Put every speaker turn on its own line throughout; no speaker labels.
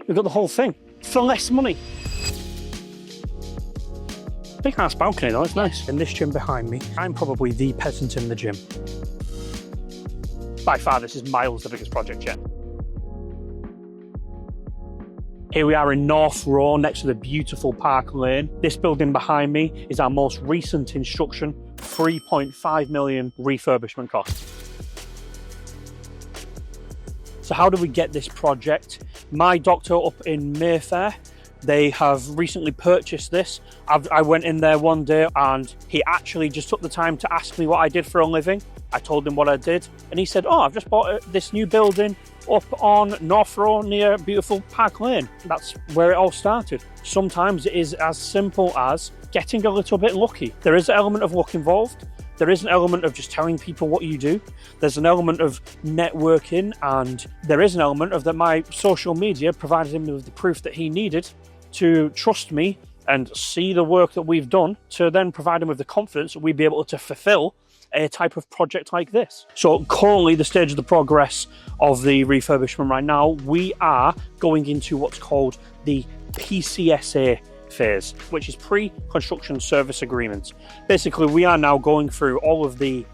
We've got the whole thing for less money. Big ass balcony though, it's nice. In this gym behind me, I'm probably the peasant in the gym. By far, this is miles the biggest project yet. Here we are in North Row, next to the beautiful Park Lane. This building behind me is our most recent construction, 3.5 million refurbishment cost. So how do we get this project? My doctor up in Mayfair, they have recently purchased this. I went in there one day and he actually just took the time to ask me what I did for a living. I told him what I did and he said, oh, I've just bought this new building up on North Row near beautiful Park Lane. That's where it all started. Sometimes it is as simple as getting a little bit lucky. There is an element of luck involved. There is an element of just telling people what you do. There's an element of networking, and there is an element of that my social media provided him with the proof that he needed to trust me and see the work that we've done to then provide him with the confidence that we'd be able to fulfill a type of project like this. So currently the stage of the progress of the refurbishment right now, we are going into what's called the PCSA phase, which is pre-construction service agreements. Basically, we are now going through all of the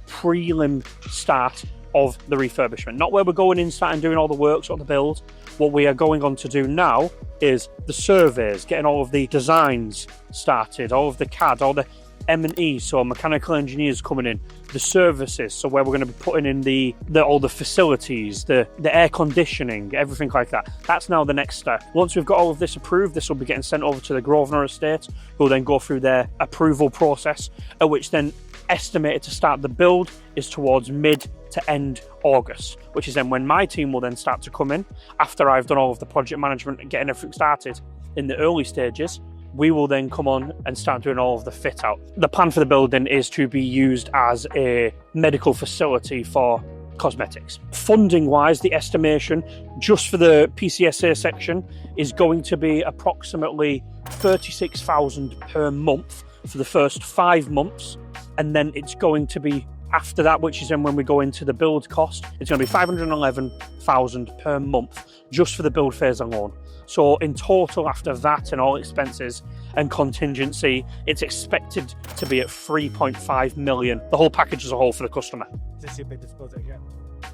prelim start of the refurbishment, not where we're going in, starting doing all the works or the build. What we are going on to do now is the surveys, getting all of the designs started, all of the CAD, all the M&E, so mechanical engineers coming in, the services, so where we're going to be putting in all the facilities, the air conditioning, everything like that. That's now the next step. Once we've got all of this approved, this will be getting sent over to the Grosvenor estate, who will then go through their approval process, at which then estimated to start the build is towards mid to end August, which is then when my team will then start to come in after I've done all of the project management and getting everything started in the early stages. We will then come on and start doing all of the fit out. The plan for the building is to be used as a medical facility for cosmetics. Funding wise, the estimation just for the PCSA section is going to be approximately 36,000 per month for the first 5 months. And then it's going to be after that, which is then when we go into the build cost, it's going to be 511,000 per month just for the build phase alone. So in total, after that and all expenses and contingency, it's expected to be at 3.5 million, the whole package as a whole for the customer.
Is this your biggest project yet?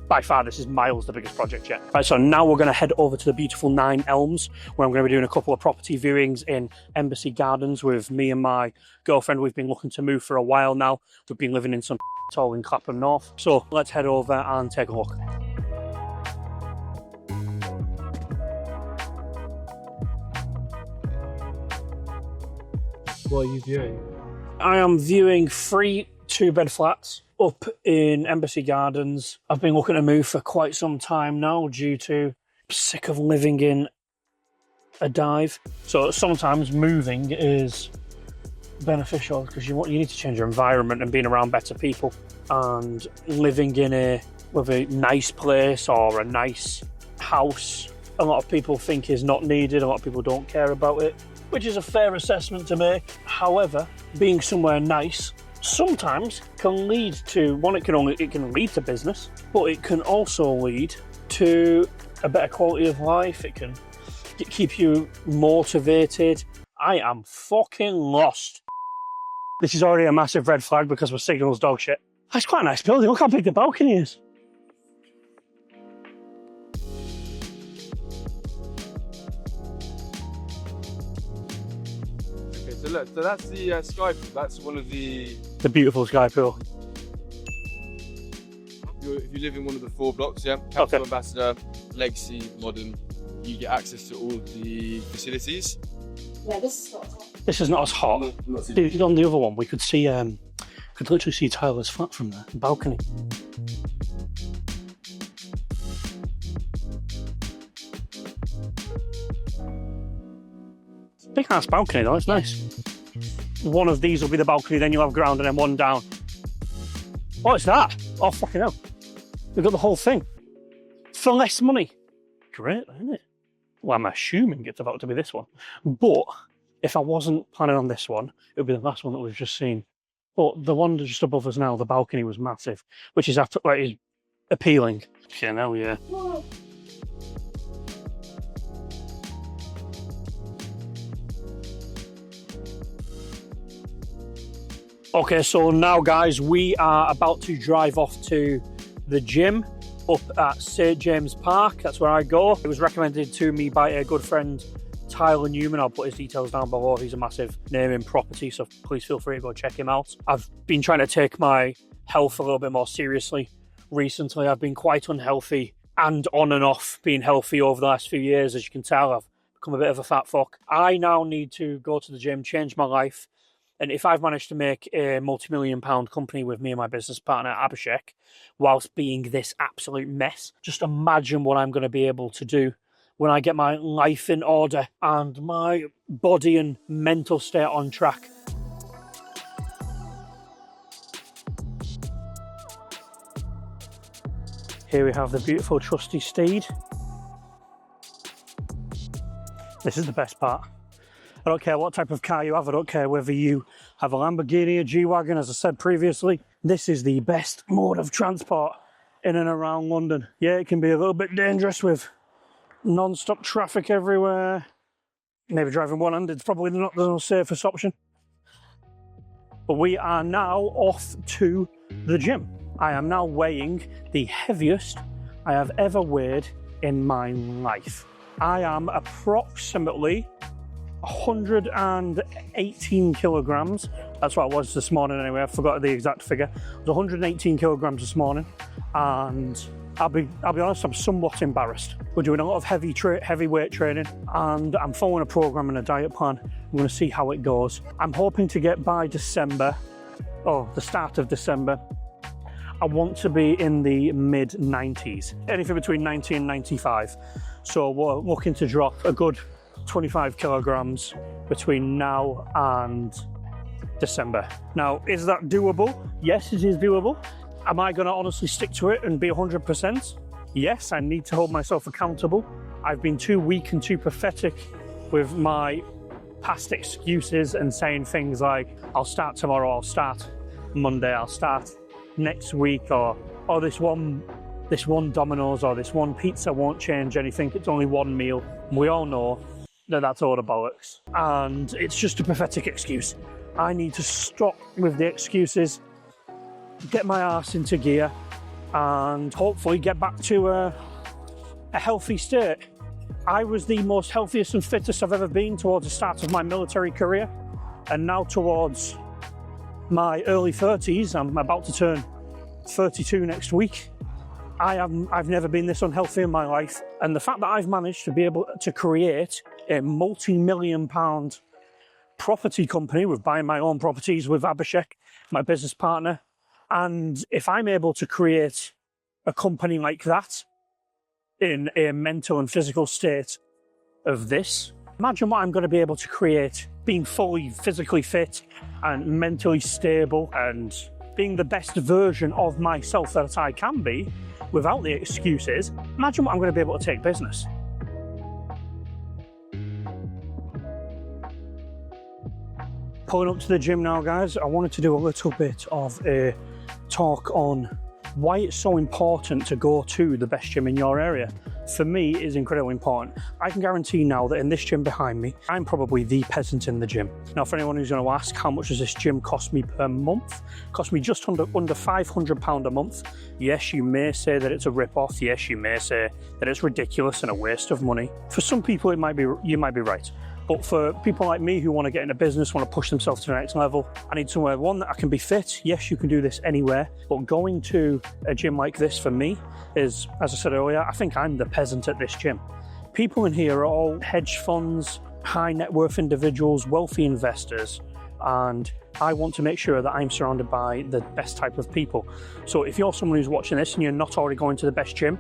By far, this is miles the biggest project yet. Right, so now we're going to head over to the beautiful Nine Elms, where I'm going to be doing a couple of property viewings in Embassy Gardens with me and my girlfriend. We've been looking to move for a while now. We've been living in some hole in Clapham North. So let's head over and take a look.
What are you viewing?
I am viewing 3 2-bed flats up in Embassy Gardens. I've been looking to move for quite some time now due to sick of living in a dive. So sometimes moving is beneficial because you need to change your environment and being around better people. And living in a nice place or a nice house, a lot of people think is not needed. A lot of people don't care about it, which is a fair assessment to make. However, being somewhere nice sometimes can lead to, it can lead to business, but it can also lead to a better quality of life. It can keep you motivated. I am fucking lost. This is already a massive red flag because my signal's dog shit. That's quite a nice building. Look how big the balcony is.
So look, so that's the sky pool. That's one of the
beautiful sky pool.
If you live in one of the 4 blocks, yeah, Capital Ambassador, Legacy, Modern, you get access to all the facilities.
Yeah, this is not hot.
This is not as hot. Dude, on the other one, we could see, could literally see Tyler's flat from there, the balcony. Big ass balcony though, it's nice. One of these will be the balcony, then you'll have ground and then one down. What's that? Oh, fucking hell. We've got the whole thing. For less money. Great, isn't it? Well, I'm assuming it's about to be this one. But if I wasn't planning on this one, it would be the last one that we've just seen. But the one just above us now, the balcony was massive, which is appealing. Yeah, no, yeah. Okay, so now guys, we are about to drive off to the gym up at St James Park. That's where I go. It was recommended to me by a good friend, Tyler Newman. I'll put his details down below. He's a massive name in property, so please feel free to go check him out. I've been trying to take my health a little bit more seriously recently. I've been quite unhealthy and on and off being healthy over the last few years. As you can tell, I've become a bit of a fat fuck. I now need to go to the gym, change my life. And if I've managed to make a multi-million pound company with me and my business partner, Abhishek, whilst being this absolute mess, just imagine what I'm going to be able to do when I get my life in order and my body and mental state on track. Here we have the beautiful trusty steed. This is the best part. I don't care what type of car you have. I don't care whether you have a Lamborghini, a G-Wagon, as I said previously. This is the best mode of transport in and around London. Yeah, it can be a little bit dangerous with non-stop traffic everywhere. Maybe driving one-handed is probably not the safest option. But we are now off to the gym. I am now weighing the heaviest I have ever weighed in my life. I am approximately 118 kilograms. That's what it was this morning anyway. I forgot the exact figure. It was 118 kilograms this morning, and I'll be honest, I'm somewhat embarrassed. We're doing a lot of heavy weight training, and I'm following a program and a diet plan. I'm going to see how it goes. I'm hoping to get by December, or the start of December, I want to be in the mid 90s, anything between 90 and 95. So we're looking to drop a good 25 kilograms between now and December. Now, is that doable? Yes, it is doable. Am I going to honestly stick to it and be 100%? Yes, I need to hold myself accountable. I've been too weak and too pathetic with my past excuses and saying things like, I'll start tomorrow, I'll start Monday, I'll start next week, or this one Domino's or this one pizza won't change anything, it's only one meal. We all know that that's all the bollocks, and it's just a pathetic excuse. I need to stop with the excuses, get my arse into gear, and hopefully get back to a healthy state. I was the most healthiest and fittest I've ever been towards the start of my military career, and now towards my early 30s, I'm about to turn 32 next week. I've never been this unhealthy in my life, and the fact that I've managed to be able to create a multi-million pound property company with buying my own properties with Abhishek, my business partner, and if I'm able to create a company like that in a mental and physical state of this, imagine what I'm going to be able to create being fully physically fit and mentally stable and being the best version of myself that I can be without the excuses. Imagine what I'm going to be able to take business. Pulling up to the gym now, guys. I wanted to do a little bit of a talk on why it's so important to go to the best gym in your area. For me, it is incredibly important. I can guarantee now that in this gym behind me, I'm probably the peasant in the gym. Now, for anyone who's going to ask, how much does this gym cost me per month? It costs me just under £500 a month. Yes, you may say that it's a rip-off. Yes, you may say that it's ridiculous and a waste of money. For some people, you might be right. But for people like me who want to get into business, want to push themselves to the next level, I need somewhere, one, that I can be fit. Yes, you can do this anywhere, but going to a gym like this for me is, as I said earlier, I think I'm the peasant at this gym. People in here are all hedge funds, high net worth individuals, wealthy investors, and I want to make sure that I'm surrounded by the best type of people. So if you're someone who's watching this and you're not already going to the best gym,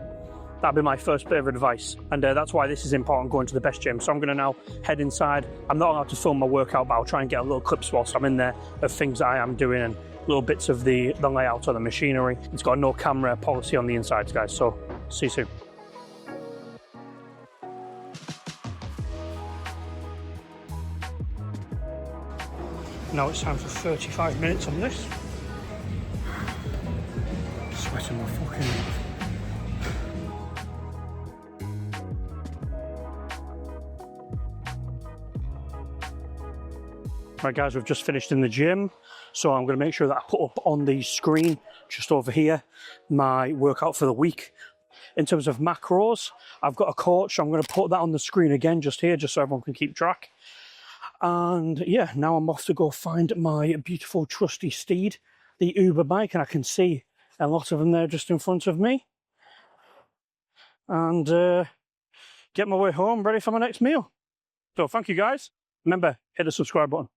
that'd be my first bit of advice, and that's why this is important, going to the best gym. So I'm going to now head inside. I'm not allowed to film my workout, but I'll try and get a little clips whilst I'm in there of things that I am doing and little bits of the layout of the machinery. It's got a no camera policy on the insides, guys, so see you soon. Now it's time for 35 minutes on this. Sweating my fucking life. Right, guys, we've just finished in the gym. So I'm going to make sure that I put up on the screen just over here my workout for the week. In terms of macros, I've got a coach. I'm going to put that on the screen again just here, just so everyone can keep track. And yeah, now I'm off to go find my beautiful trusty steed, the Uber bike, and I can see a lot of them there just in front of me. And get my way home ready for my next meal. So thank you guys. Remember, hit the subscribe button.